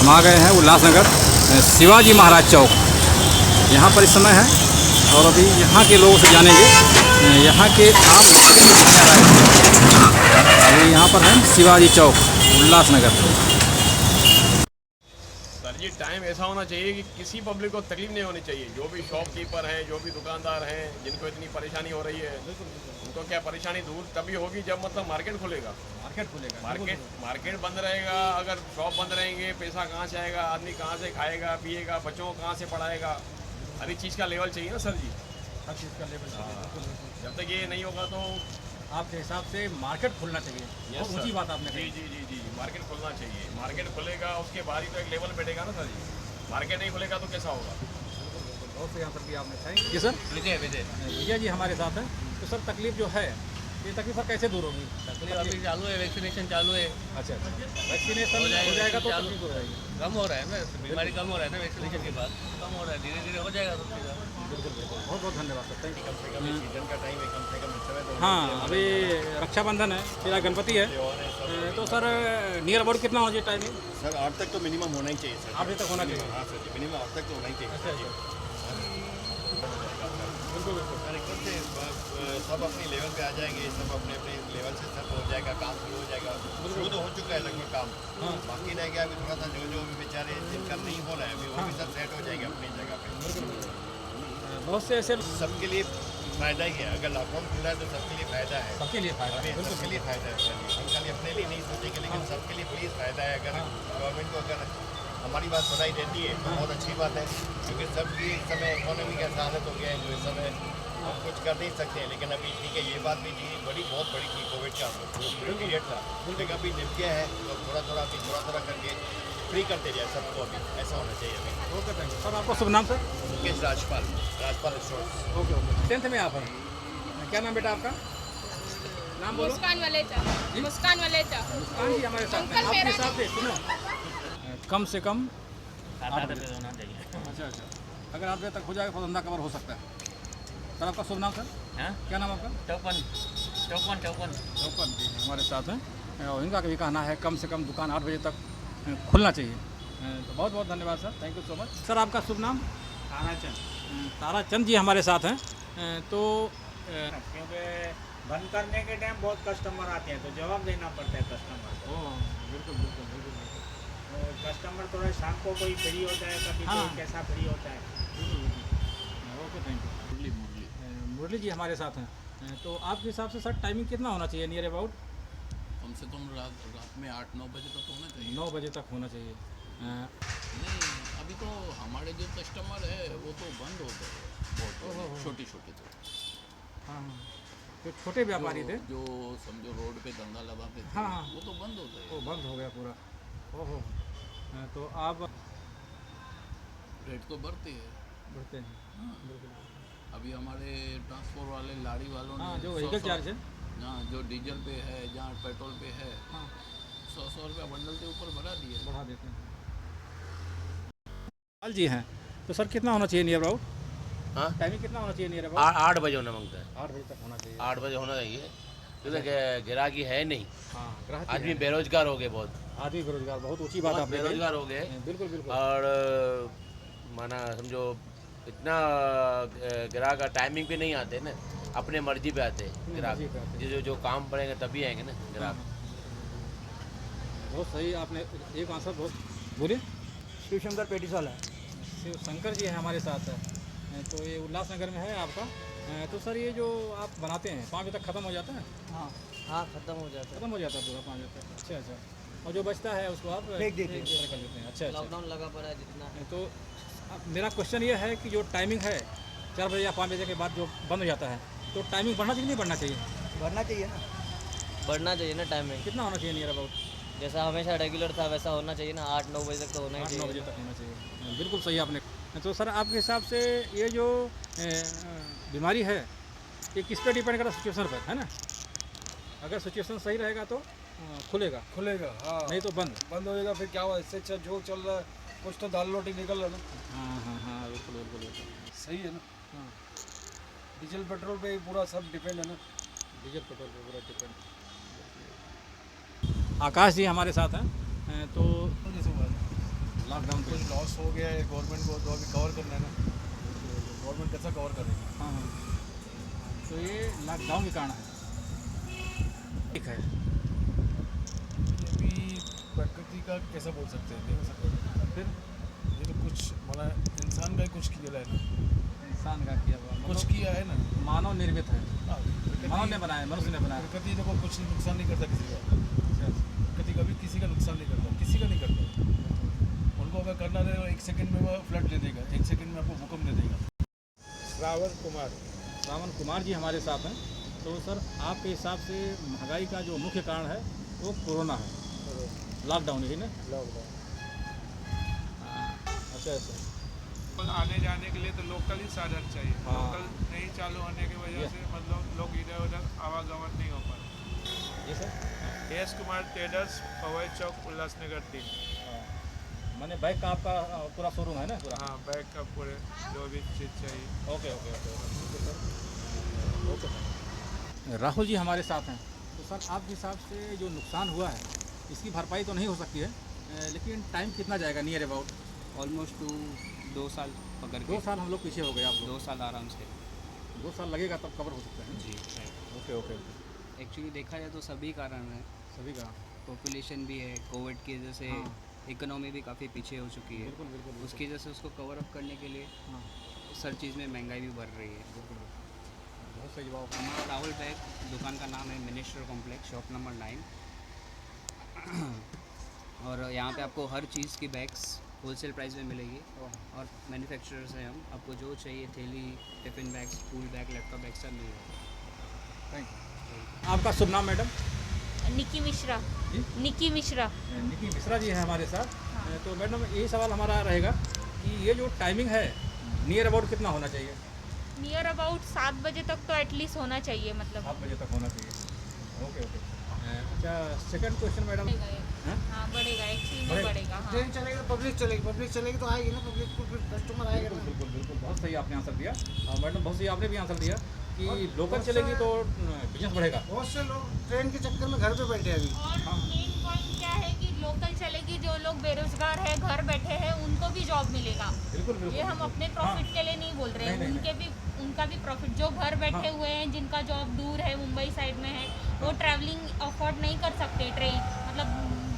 हम आ गए हैं उल्लासनगर शिवाजी महाराज चौक, यहाँ पर इस समय है और अभी यहाँ के लोगों से जानेंगे यहाँ के आम अभी यहाँ पर है शिवाजी चौक उल्लासनगर। सर जी टाइम ऐसा होना चाहिए कि किसी पब्लिक को तकलीफ नहीं होनी चाहिए। जो भी शॉपकीपर हैं, जो भी दुकानदार हैं, जिनको इतनी परेशानी हो रही है, उनको क्या परेशानी दूर तभी होगी जब मतलब मार्केट खुलेगा। मार्केट बंद रहेगा, अगर शॉप बंद रहेंगे पैसा कहाँ से आएगा, आदमी कहाँ से खाएगा पिएगा, बच्चों को कहाँ से पढ़ाएगा। हर एक चीज़ का लेवल चाहिए ना सर जी। हर चीज़ का लेवल जब तक ये नहीं होगा तो आपके हिसाब से मार्केट खुलना चाहिए। बहुत ऊंची बात आपने जी कही। जी जी जी मार्केट खुलना चाहिए। मार्केट खुलेगा उसके बाद ही तो एक लेवल बैठेगा ना सर जी। मार्केट नहीं खुलेगा तो कैसा होगा। बहुत सही आंसर दिया आपने। Thank you sir. Vijay ji हमारे साथ हैं। तो सर तकलीफ जो है ये तकलीफ सर कैसे दूर होगी? तकलीफ अभी चालू है, वैक्सीनेशन चालू है। अच्छा वैक्सीनेशन हो जाएगा तो तकलीफ हो जाएगी। कम हो रहा है ना, बीमारी कम हो रहा है ना वैक्सीनेशन के बाद, कम हो रहा है, धीरे धीरे हो जाएगा सब चीज़। बिल्कुल बिल्कुल बहुत बहुत धन्यवाद सर। थैंक कम से कम ये सीजन का टाइम है, कम से कम इस समय तो यू। हाँ अभी रक्षाबंधन है, फिर गणपति है, तो सर नियर अबाउट कितना होना चाहिए टाइमिंग? सर 8 तक तो मिनिमम होना ही चाहिए सर। 8 बजे तक होना चाहिए। हाँ सर जी, मिनिमम 8 तक तो होना ही चाहिए। अच्छा अच्छा बिल्कुल बिल्कुल। सर एकदम से सब अपनी लेवल पे आ जाएंगे, सब अपने अपने लेवल से सब हो जाएगा, काम शुरू हो जाएगा। शुरू तो हो चुका है लगभग काम। हाँ बाकी रह गया अभी थोड़ा सा जो भी बेचारे जिनका नहीं हो रहा है अभी वो भी सब सेट हो जाएंगे अपनी जगह पे। बहुत से ऐसे सबके लिए फ़ायदा ही है। अगर लॉकडाउन खुला है तो सबके लिए फ़ायदा है। सबके लिए फायदा अभी है। सबके लिए फ़ायदा है सर जी। हम खाली अपने लिए नहीं सोचेंगे लेकिन सबके लिए प्लीज़ फ़ायदा है। अगर गवर्नमेंट को अगर हमारी बात सुनाई देती है तो बहुत अच्छी बात है, क्योंकि सबकी इस समय इकोनॉमी का ऐसा हालत हो गया है जो इस समय हम कुछ कर नहीं सकते हैं। लेकिन अभी ठीक है, ये बात भी थी बहुत बड़ी थी कोविड का जो पीरियड था, लेकिन अभी निप गया है तो थोड़ा थोड़ा करके फ्री करते जाए सबको। अभी ऐसा होना चाहिए अभी। Okay thank you sir. आपका शुभ नाम sir? Mukesh Rajpal stores. Okay okay. 10th में आप हैं, क्या नाम बेटा आपका? नाम बोलो। मुस्कान वलेचा। मुस्कान वलेचा। मुस्कान जी हमारे साथ हैं। अंकल आपके मेरा हिसाब से सुनो, कम से कम 8 रुपये होना चाहिए। अच्छा अच्छा, अगर 8 बजे तक हो जाएगा तो धंधा कवर हो सकता है। सर आपका शुभ नाम सर? हाँ, क्या नाम आपका? चौपन रोपन जी हमारे साथ हैं और इनका भी कहना है कम से कम दुकान 8 बजे तक खुलना चाहिए। तो बहुत बहुत धन्यवाद sir, thank you so much. Sir आपका शुभ नाम? ताराचंद जी हमारे साथ हैं। तो क्योंकि बंद करने के टाइम बहुत कस्टमर आते हैं तो जवाब देना पड़ता है कस्टमर को। बिल्कुल बिल्कुल बिल्कुल और कस्टमर थोड़ा शाम को कोई फ्री होता है, कभी हाँ। कोई कैसा फ्री होता है। Okay thank you. Murali ji हमारे साथ हैं। तो आपके हिसाब से सर टाइमिंग कितना होना चाहिए नियर अबाउट? कम से कम रात में 8-9 बजे तक होना चाहिए। 9 बजे तक होना चाहिए। नहीं, अभी तो हमारे जो कस्टमर है वो तो बंद हो गए बहुत, छोटे तो हाँ हाँ, जो छोटे व्यापारी थे जो समझो रोड पे धंधा लगाते थे, हाँ। वो तो बंद हो गए। वो बंद हो गया पूरा। ओहो। तो आप रेट तो बढ़ते हैं। बढ़ते हैं। हाँ। बिल्कुल। अभी हमारे ट्रांसपोर्ट वाले लारी वालों ने हाँ जो व्हीकल चार्ज है। जहाँ जो डीजल पे है, जहाँ पेट्रोल पे है, हाँ 100 रुपया बंडल के ऊपर बढ़ा दिए। बढ़ा देते हैं। लाल जी हैं, तो सर कितना होना चाहिए नियर अबाउट? हाँ, टाइमिंग कितना होना चाहिए नियर अबाउट? 8 बजे होना मांगता है। 8 बजे तक होना चाहिए। 8 बजे होना चाहिए, क्योंकि ग्राहकी है नहीं। हाँ ग्राहक आदमी बेरोजगार हो गए बहुत, आदमी बेरोजगार, बहुत ऊंची बात बहुत आपने कही। बेरोजगार हो गए। बिल्कुल बिल्कुल। और माना समझो इतना ग्राहक टाइमिंग पे नहीं आते ना, अपने मर्जी पे आते हैं ग्राहक। मर्जी पे आते हैं। जो काम पड़ेंगे तभी आएंगे ना ग्राहक। बहुत सही आपने एक आंसर बहुत बोलिए। शिवशंकर पेटिसाल है। शिव शंकर जी हैं हमारे साथ है। तो ये उल्लासनगर में है आपका। तो सर ये जो आप बनाते हैं 5 बजे तक ख़त्म हो जाता है? हाँ ख़त्म हो जाता ख़त्म हो जाता है पूरा 5 बजे तक। अच्छा अच्छा, और जो बचता है उसको आप फेंक देते हैं। कर लेते हैं। अच्छा अच्छा। लॉकडाउन लगा पड़ा है जितना। तो अब मेरा क्वेश्चन ये है कि जो टाइमिंग है 4 बजे या 5 बजे के बाद जो बंद हो जाता है, तो टाइमिंग बढ़ना चाहिए नहीं बढ़ना चाहिए? बढ़ना चाहिए ना। बढ़ना चाहिए ना टाइमिंग। कितना होना चाहिए नियर अबाउट? जैसा हमेशा रेगुलर था वैसा होना चाहिए ना, 8-9 बजे तक तो होना ही 8-9 चाहिए। बजे तक होना चाहिए। बिल्कुल सही आपने। तो सर आपके हिसाब से ये जो बीमारी है ये किस पे डिपेंड करा? सिचुएशन पर है ना। अगर सिचुएशन सही रहेगा तो खुलेगा, हाँ, नहीं तो बंद हो जाएगा। फिर क्या हुआ, इससे अच्छा जो चल रहा है कुछ तो दाल रोटी निकल रहा है ना। हाँ हाँ हाँ बिल्कुल बिल्कुल बिल्कुल सही है ना। हाँ डीजल पेट्रोल पे ही पूरा सब डिपेंड है ना। डीजल पेट्रोल पे पूरा डिपेंड। आकाश जी हमारे साथ हैं। तो लॉकडाउन कुछ लॉस हो गया है गवर्नमेंट को, तो अभी कवर करना है ना, गवर्नमेंट कैसा कवर करेगी। हाँ हाँ, तो ये लॉकडाउन के कारण है। ठीक है, ये भी प्रकृति का कैसा बोल सकते हैं, नहीं हो सकता। फिर ये तो कुछ मतलब इंसान का ही कुछ किया है ना, इंसान का किया हुआ कुछ मतलब किया है ना। मानव निर्मित है, हाँ, मानव ने बनाया, मनुष्य ने बनाया। प्रकृति देखो कुछ नुकसान नहीं करता किसी का, प्रकृति कभी किसी का नुकसान नहीं करता, किसी का नहीं करता। उनको अगर करना रहे, 1 सेकंड में वो फ्लड दे देगा, 1 सेकंड में आपको भूकंप दे देगा। श्रावण कुमार जी हमारे साथ हैं। तो सर, आपके हिसाब से महंगाई का जो मुख्य कारण है वो कोरोना है, लॉकडाउन ही ना? अच्छा अच्छा, आने जाने के लिए तो लोकल ही साधन चाहिए। हाँ। लोकल नहीं चालू होने की वजह से मतलब लोग इधर उधर आवागमन नहीं हो पाते। जी sir. S Kumar traders, Powai Chowk, Ulhasnagar 3। मैंने बाइक का आपका पूरा शोरूम है ना पूरा? हाँ, बैग का पूरे जो भी चीज़ चाहिए। Okay okay okay okay sir. Rahul ji हमारे साथ हैं। तो सर, आपके हिसाब से जो नुकसान हुआ है इसकी भरपाई तो नहीं हो सकती है, लेकिन टाइम कितना जाएगा नियर अबाउट? ऑलमोस्ट 2 साल पकड़ के 2 साल हम लोग पीछे हो गए आप लोग। 2 साल आराम से। 2 साल लगेगा तब कवर हो सकता है। जी ओके ओके, एक्चुअली देखा जाए तो सभी कारण हैं। सभी का। पॉपुलेशन भी है, कोविड की वजह से हाँ। इकोनॉमी भी काफ़ी पीछे हो चुकी है। बिल्कुल बिल्कुल बिल्कुल। उसकी वजह से उसको कवर अप करने के लिए हाँ, हर चीज़ में महंगाई भी बढ़ रही है। बिल्कुल बिल्कुल। बहुत सही जवाब। हमारा राहुल बैग दुकान का नाम है मिनिस्टर कॉम्प्लेक्स, शॉप नंबर 9। और यहाँ पे आपको हर चीज़ की बैग्स होलसेल प्राइस में मिलेगी। और मैन्युफैक्चरर्स हैं हम, आपको जो चाहिए थैली, tiffin bags, school bag, laptop bag सब मिल जाएगा। Thank you. आपका शुभ नाम मैडम? निकी मिश्रा। जी? निकी मिश्रा। निकी मिश्रा जी हैं हमारे साथ। तो मैडम, यही सवाल हमारा रहेगा कि ये जो टाइमिंग है नियर अबाउट कितना होना चाहिए? नियर अबाउट 7 बजे तक तो एटलीस्ट होना चाहिए, मतलब 7 बजे तक होना चाहिए। Okay okay. अच्छा, सेकंड क्वेश्चन मैडम। बढ़ेगा ये। हाँ? हाँ, बढ़ेगा, एक्चुअली में बढ़ेगा। बढ़ेगा। हाँ। ट्रेन चलेगी तो पब्लिक चलेगी तो आएगी ना, पब्लिक को फिर कस्टमर आएगा बिल्कुल ना। बिल्कुल बिल्कुल, बहुत सही आपने आंसर दिया। और मैडम, बहुत सही आपने भी आंसर दिया कि लोकल चलेगी तो बिजनेस बढ़ेगा। बहुत से लोग ट्रेन के चक्कर में घर पे बैठे हैं अभी। और मेन पॉइंट क्या है कि लोकल चलेगी, जो लोग बेरोजगार है, घर बैठे हैं, उनको भी जॉब मिलेगा। बिल्कुल बिल्कुल। ये हम अपने प्रॉफिट के लिए नहीं बोल रहे हैं, नहीं। उनका भी प्रॉफिट। जो घर बैठे हुए हैं, जिनका जॉब दूर है, मुंबई साइड में है, वो ट्रैवलिंग अफोर्ड नहीं कर सकते, ट्रेन मतलब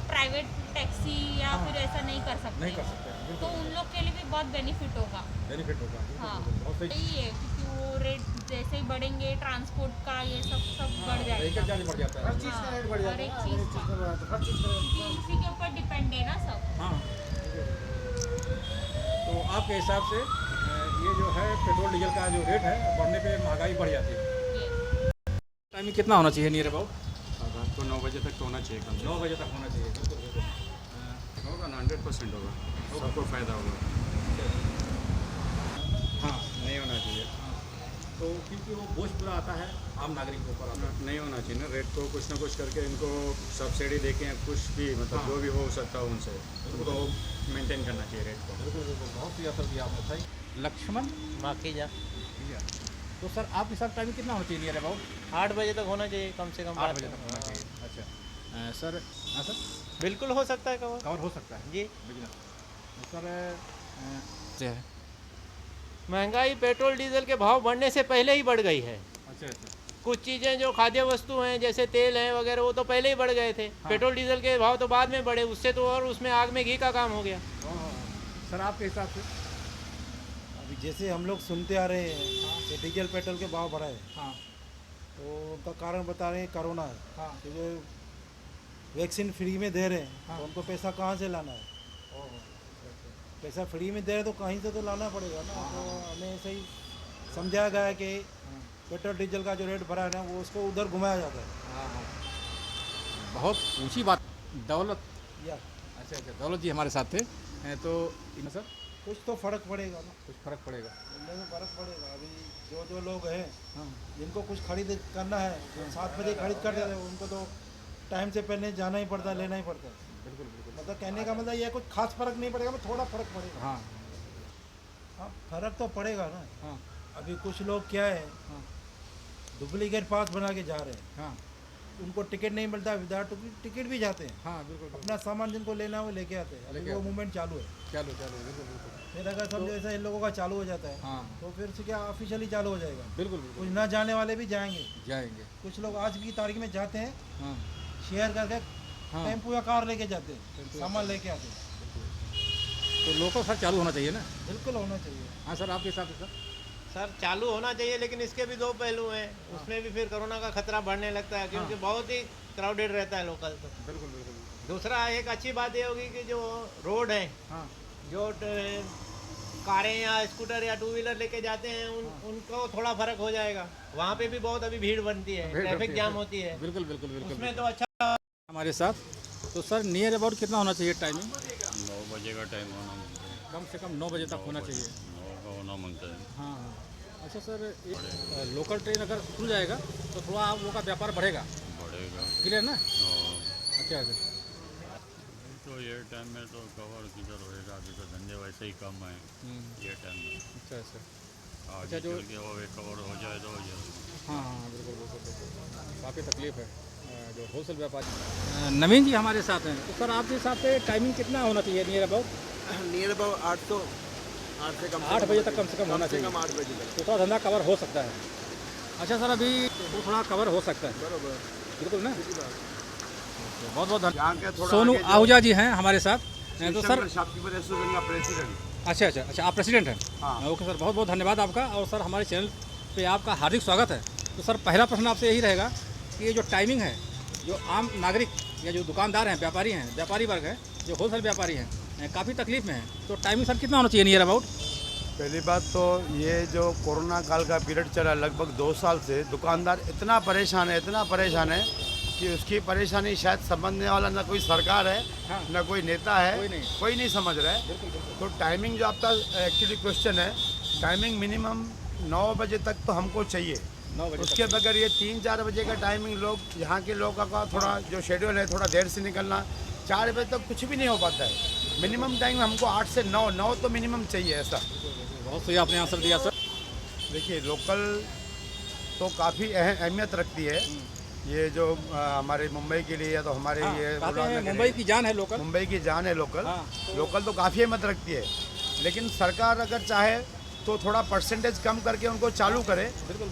प्राइवेट टैक्सी या फिर ऐसा नहीं कर सकते। नहीं कर सकते। तो उन लोग के लिए भी बहुत बेनिफिट होगा। बेनिफिट होगा। हाँ, बहुत सही। यही है, क्योंकि वो रेट जैसे ही बढ़ेंगे, ट्रांसपोर्ट का ये सब बढ़ व्हीकल जाएगा। चार्ज बढ़ जाता है। हर चीज़ का रेट बढ़ हर जाता एक है, चीज़ हर चीज़ का बढ़ जाता है, हर चीज़ का रेट। क्योंकि इसी के ऊपर डिपेंड है ना सब। हाँ। तो आपके हिसाब से ये जो है पेट्रोल डीजल का जो रेट है बढ़ने पे महंगाई बढ़ जाती है। ये टाइमिंग कितना होना चाहिए नियर अबाउट? रात को 9 बजे तक तो होना चाहिए कम से 9 बजे तक होना चाहिए। बिल्कुल बिल्कुल। कम होगा ना, 100% होगा, सबको फ़ायदा होगा। हाँ, नहीं होना चाहिए, तो क्योंकि वो बोझ पूरा आता है आम नागरिक के ऊपर आता है। नहीं होना चाहिए ना। रेट को कुछ ना कुछ करके इनको सब्सिडी देके या कुछ भी मतलब हाँ। जो भी हो सकता है उनसे उनको मेंटेन करना चाहिए रेट को। बिल्कुल बिल्कुल, बहुत ही असर दिया आपने। सही। लक्ष्मण माखीजा तो सर, आपके साथ टाइमिंग कितना होना चाहिए नियर अबाउट? 8 बजे तक होना चाहिए कम से कम। 8 बजे तक होना चाहिए। अच्छा सर। हाँ सर, बिल्कुल हो सकता है कवर। कवर हो सकता है जी। बिजनेस। सर महंगाई पेट्रोल डीजल के भाव बढ़ने से पहले ही बढ़ गई है। अच्छा अच्छा। कुछ चीज़ें जो खाद्य वस्तु हैं जैसे तेल हैं वगैरह, वो तो पहले ही बढ़ गए थे। पेट्रोल डीजल के भाव तो बाद में बढ़े, उससे तो और उसमें आग में घी का काम हो गया। सर, आपके हिसाब से? अभी जैसे हम लोग सुनते आ रहे हैं कि डीजल पेट्रोल के भाव बढ़ा है, हाँ तो उनका कारण बता रहे हैं कोरोना है। हाँ। क्योंकि वैक्सीन फ्री में दे रहे हैं, तो उनको पैसा कहाँ से लाना है? पैसा फ्री में दे रहे तो कहीं से तो लाना पड़ेगा ना। तो हमें ऐसे ही समझाया गया है कि पेट्रोल डीजल का जो रेट बढ़ा है ना, वो उसको उधर घुमाया जाता है। हाँ। बहुत ऊंची बात। दौलत। या अच्छा अच्छा, दौलत जी हमारे साथ थे। तो इन सर कुछ तो फ़र्क पड़ेगा ना, कुछ फर्क पड़ेगा। इनमें में फ़र्क पड़ेगा। अभी जो लोग हैं हाँ। जिनको कुछ खरीद करना है, जो 7 बजे खरीद कर देते हैं, उनको तो टाइम से पहले जाना ही पड़ता है, लेना ही पड़ता है। बिल्कुल बिल्कुल। मतलब कहने का मतलब ये कुछ खास फर्क नहीं पड़ेगा, पर थोड़ा फर्क पड़ेगा। हाँ हाँ, फर्क तो पड़ेगा ना। हाँ अभी कुछ लोग क्या है, हाँ डुप्लीकेट पास बना के जा रहे हैं। हाँ। उनको टिकट नहीं मिलता, विदाउट टिकट भी जाते हैं। हाँ बिल्कुल बिल्कुल। अपना सामान जिनको लेना है वो लेके आते हैं। अभी वो मूवमेंट चालू है। चलो चलो बिल्कुल बिल्कुल। फिर अगर समझो ऐसा इन लोगों का चालू हो जाता है हाँ तो फिर से क्या ऑफिशियली चालू हो जाएगा। बिल्कुल कुछ बिल्कुल ना जाने वाले भी जाएंगे। जाएंगे। कुछ लोग आज की तारीख में जाते हैं, हाँ शेयर करके हाँ। टेम्पो या कार लेके जाते हैं, सामान लेके आते हैं। तो लोकल सर चालू होना चाहिए ना। बिल्कुल होना चाहिए। हाँ सर, आपके हिसाब से सर? सर चालू होना चाहिए, लेकिन इसके भी दो पहलू हैं। उसमें भी फिर कोरोना का खतरा बढ़ने लगता है, क्योंकि बहुत ही क्राउडेड रहता है लोकल तो। बिल्कुल बिल्कुल। दूसरा एक अच्छी बात ये होगी कि जो रोड है, हाँ जो कारें या स्कूटर या टू व्हीलर लेके जाते हैं उनको थोड़ा फर्क हो जाएगा। वहाँ पे भी बहुत अभी भीड़ बनती है, ट्रैफिक जाम होती है। बिल्कुल बिल्कुल बिल्कुल। उसमें तो अच्छा हमारे साथ तो सर नियर अबाउट कितना होना चाहिए टाइमिंग? 9 बजे का टाइम होना मांगते हैं। कम से कम 9 बजे तक होना चाहिए। 9 का होना मांगता है। हाँ हाँ। अच्छा सर, एक लोकल ट्रेन अगर खुल जाएगा तो थोड़ा आप लोगों का व्यापार बढ़ेगा। बढ़ेगा। क्लियर ना? हाँ। अच्छा अच्छा। तो ये टाइम में तो कवर किधर होएगा, अभी तो धंधे वैसे ही कम है ये टाइम में। अच्छा अच्छा। आगे जो- चल के वो कवर हो जाए तो हो जाए। हाँ हाँ बिल्कुल बिल्कुल बिल्कुल। काफ़ी तकलीफ है जो होलसेल व्यापारी। नवीन जी हमारे साथ हैं, तो सर आपके हिसाब से टाइमिंग कितना होना चाहिए नियर अबाउट? नियर अबाउट 8 से कम 8 बजे तक कम से कम होना चाहिए। 8 बजे तक। तो थोड़ा धंधा कवर हो सकता है। अच्छा सर, अभी वो थोड़ा कवर हो सकता है। बरोबर। बिल्कुल ना? बहुत बहुत धन्यवाद। यहाँ के थोड़ा सोनू आगे जो- आहूजा जी हैं हमारे साथ। तो सर शॉपकीपर एसोसिएशन का प्रेसिडेंट। अच्छा अच्छा अच्छा, आप प्रेसिडेंट हैं? हाँ। ओके सर, बहुत बहुत धन्यवाद आपका। और सर हमारे चैनल पे आपका हार्दिक स्वागत है। तो सर पहला प्रश्न आपसे यही रहेगा कि ये जो टाइमिंग है, जो आम नागरिक या जो दुकानदार हैं, व्यापारी हैं, व्यापारी वर्ग है, जो होलसेल व्यापारी हैं, काफ़ी तकलीफ में है, तो टाइमिंग सर कितना होना चाहिए नियर अबाउट? पहली बात तो ये जो कोरोना काल का पीरियड चला लगभग 2 साल से, दुकानदार इतना परेशान है कि उसकी परेशानी शायद समझने वाला ना कोई सरकार है, हाँ। ना कोई नेता है, कोई नहीं समझ रहा है। तो टाइमिंग जो आपका एक्चुअली क्वेश्चन है, टाइमिंग मिनिमम 9 बजे तक तो हमको चाहिए। 9 बजे उसके बगैर ये 3-4 बजे का टाइमिंग लोग यहाँ के लोगों का थोड़ा जो शेड्यूल है थोड़ा देर से निकलना, 4 बजे तक कुछ भी नहीं हो पाता है। मिनिमम टाइम हमको 8 से 9 तो मिनिमम चाहिए ऐसा। बहुत सही आपने आंसर दिया सर। देखिए लोकल तो काफ़ी अहमियत रखती है। ये जो हमारे मुंबई के लिए या तो हमारे हाँ, ये कहते हैं उल्लानगर मुंबई की जान है लोकल। मुंबई की जान है लोकल। हाँ, लोकल तो काफ़ी अहमियत रखती है, लेकिन सरकार अगर चाहे तो थोड़ा परसेंटेज कम करके उनको चालू करे,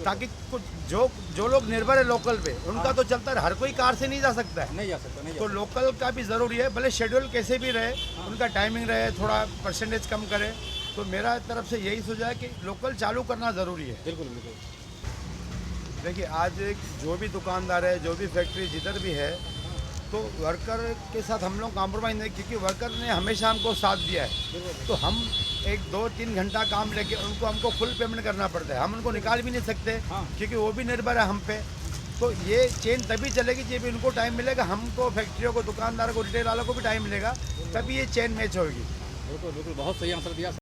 ताकि कुछ जो लोग निर्भर है लोकल पे उनका तो चलता है। हर कोई कार से नहीं जा सकता है, नहीं जा सकता, नहीं जा तो लोकल का भी ज़रूरी है। भले शेड्यूल कैसे भी रहे, उनका टाइमिंग रहे, थोड़ा परसेंटेज कम करे। तो मेरा तरफ से यही सुझाव है कि लोकल चालू करना ज़रूरी है। बिल्कुल बिल्कुल। देखिए आज जो भी दुकानदार है, जो भी फैक्ट्री जिधर भी है, तो वर्कर के साथ हम लोग कॉम्प्रोमाइज़ नहीं, क्योंकि वर्कर ने हमेशा हमको साथ दिया है। तो हम 1-2-3 घंटा काम लेके हमको फुल पेमेंट करना पड़ता है। हम उनको निकाल भी नहीं सकते, क्योंकि वो भी निर्भर है हम पे। तो ये चेन तभी चलेगी जब उनको टाइम मिलेगा, हमको फैक्ट्रियों को, दुकानदारों को, रिटेल वालों को भी टाइम मिलेगा, तभी ये चेन मैच होगी। बिल्कुल बिल्कुल, बहुत सही आंसर दिया सर।